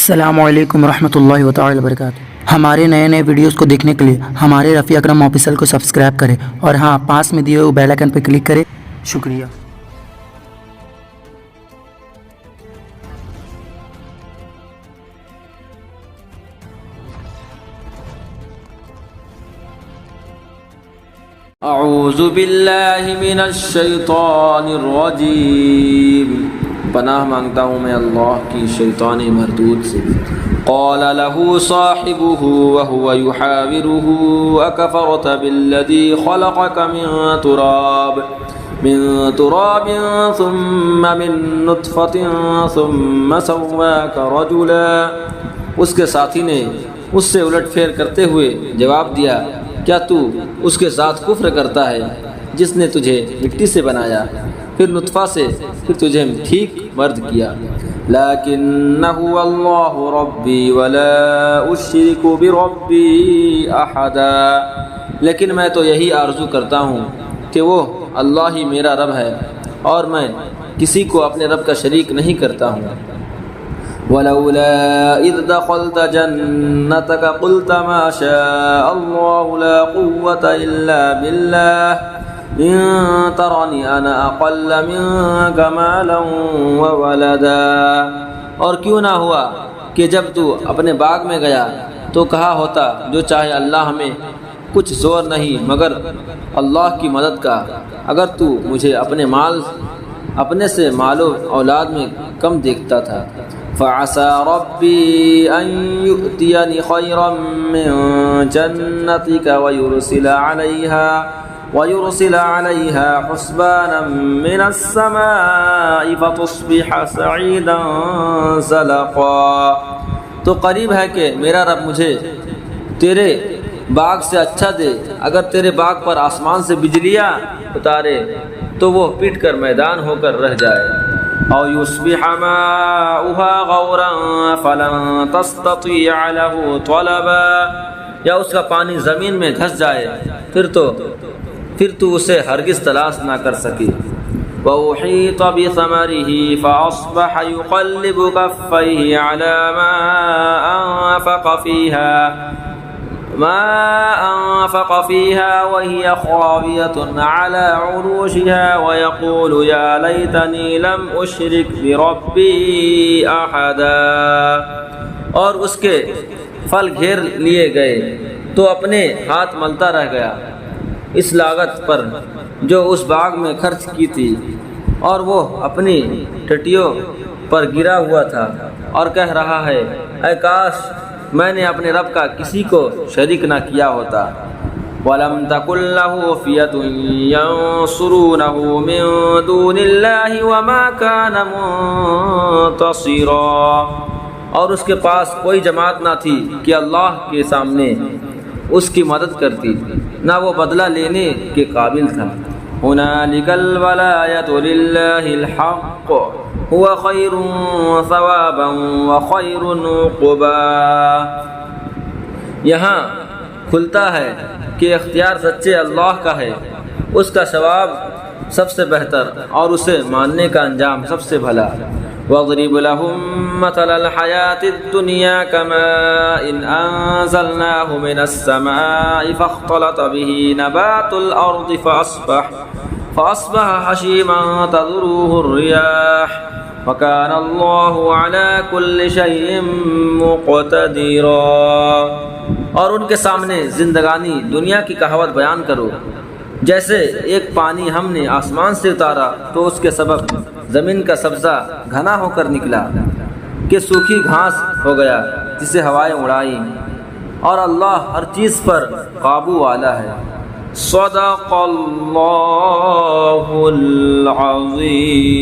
السلام علیکم ورحمۃ اللہ وتعالی وبرکاتہ۔ ہمارے نئے ویڈیوز کو دیکھنے کے لیے ہمارے رفیع اکرم آفیشیل کو سبسکرائب کریں اور ہاں پاس میں دیے ہوئے بیل آئیکن پر کلک کریں۔ شکریہ۔ اعوذ باللہ من الشیطان الرجیم، پناہ مانگتا ہوں میں اللہ کی شیطان مردود سے۔ قال له صاحبه وهو يحاوره اکفرت بالذی خلقك من تراب ثم من نطفة ثم سواك رجلا۔ اس کے ساتھی نے اس سے الٹ پھیر کرتے ہوئے جواب دیا، کیا تو اس کے ساتھ کفر کرتا ہے جس نے تجھے مٹی سے بنایا، پھر نطفہ سے، پھر تجھے ٹھیک مرد کیا۔ لیکنہ اللہ ربی ولا اشرک بربی احدا، لیکن میں تو یہی آرزو کرتا ہوں کہ وہ اللہ ہی میرا رب ہے اور میں کسی کو اپنے رب کا شریک نہیں کرتا ہوں۔ وَلَوْلَا إِذْ دَخَلْتَ جَنَّتَكَ قُلْتَ مَا شَاءَ اللَّهُ لَا قُوَّةَ إِلَّا بِاللَّهِ إِن تَرَنِ أَنَا أَقَلَّ مِنكَ مَالًا وَوَلَدًا۔ اور کیوں نہ ہوا کہ جب تو اپنے باغ میں گیا تو کہا ہوتا، جو چاہے اللہ ہمیں کچھ زور نہیں مگر اللہ کی مدد کا، اگر تو مجھے اپنے سے مال و اولاد میں کم دیکھتا تھا۔ فعسى ربي أن يؤتيني خيرا من جنتك ويرسل عليها حسبانا من السماء فتصبح سعيدا زلقا۔ تو قریب ہے کہ میرا رب مجھے تیرے باغ سے اچھا دے، اگر تیرے باغ پر آسمان سے بجلیاں اتارے تو وہ پٹ کر میدان ہو کر رہ جائے۔ او یصبح ماؤها غورا فلن تستطيع له طلبا، یا اس کا پانی زمین میں دھس جائے پھر تو اسے ہرگز تلاش نہ کر سکی۔ وَأُحِيطَ بِثَمَرِهِ فَأَصْبَحَ يُقَلِّبُ كَفَّيْهِ عَلَى ما أنفق فيها وهي خاوية على عروشها ويقول يا ليتني لم أشرك بربي أحدا۔ اور اس کے پھل گھیر لیے گئے تو اپنے ہاتھ ملتا رہ گیا اس لاگت پر جو اس باغ میں خرچ کی تھی، اور وہ اپنی ٹٹیوں پر گرا ہوا تھا اور کہہ رہا ہے، اے کاش میں نے اپنے رب کا کسی کو شریک نہ کیا ہوتا۔ وَلَمْ تَكُنْ لَهُ فِئَةٌ يَنْصُرُونَهُ مِن دُونِ اللَّهِ وَمَا كَانَ مُنْتَصِرًا، اور اس کے پاس کوئی جماعت نہ تھی کہ اللہ کے سامنے اس کی مدد کرتی، نہ وہ بدلہ لینے کے قابل تھا۔ هُنَالِكَ الْوَلَایَةُ لِلَّهِ الْحَقِّ هُوَ خَيْرٌ ثَوَابًا وَخَيْرٌ عُقْبًا۔ یہاں کھلتا ہے کہ اختیار سچے اللہ کا ہے، اس کا ثواب سب سے بہتر اور اسے ماننے کا انجام سب سے بھلا۔ وَاضْرِبْ لَهُم مَّثَلَ الْحَيَاةِ الدُّنْيَا كَمَاءٍ أَنزَلْنَاهُ مِنَ السَّمَاءِ فَاخْتَلَطَ بِهِ نَبَاتُ الْأَرْضِ فأصبح حشيما تذروه الرياح وكان الله على كل شيء مقتدرا۔ اور ان کے سامنے زندگانی دنیا کی کہاوت بیان کرو، جیسے ایک پانی ہم نے آسمان سے اتارا تو اس کے سبب زمین کا سبزہ گھنا ہو کر نکلا کہ سوکھی گھاس ہو گیا جسے ہوائیں اڑائیں، اور اللہ ہر چیز پر قابو والا ہے۔ صدق اللہ العظیم۔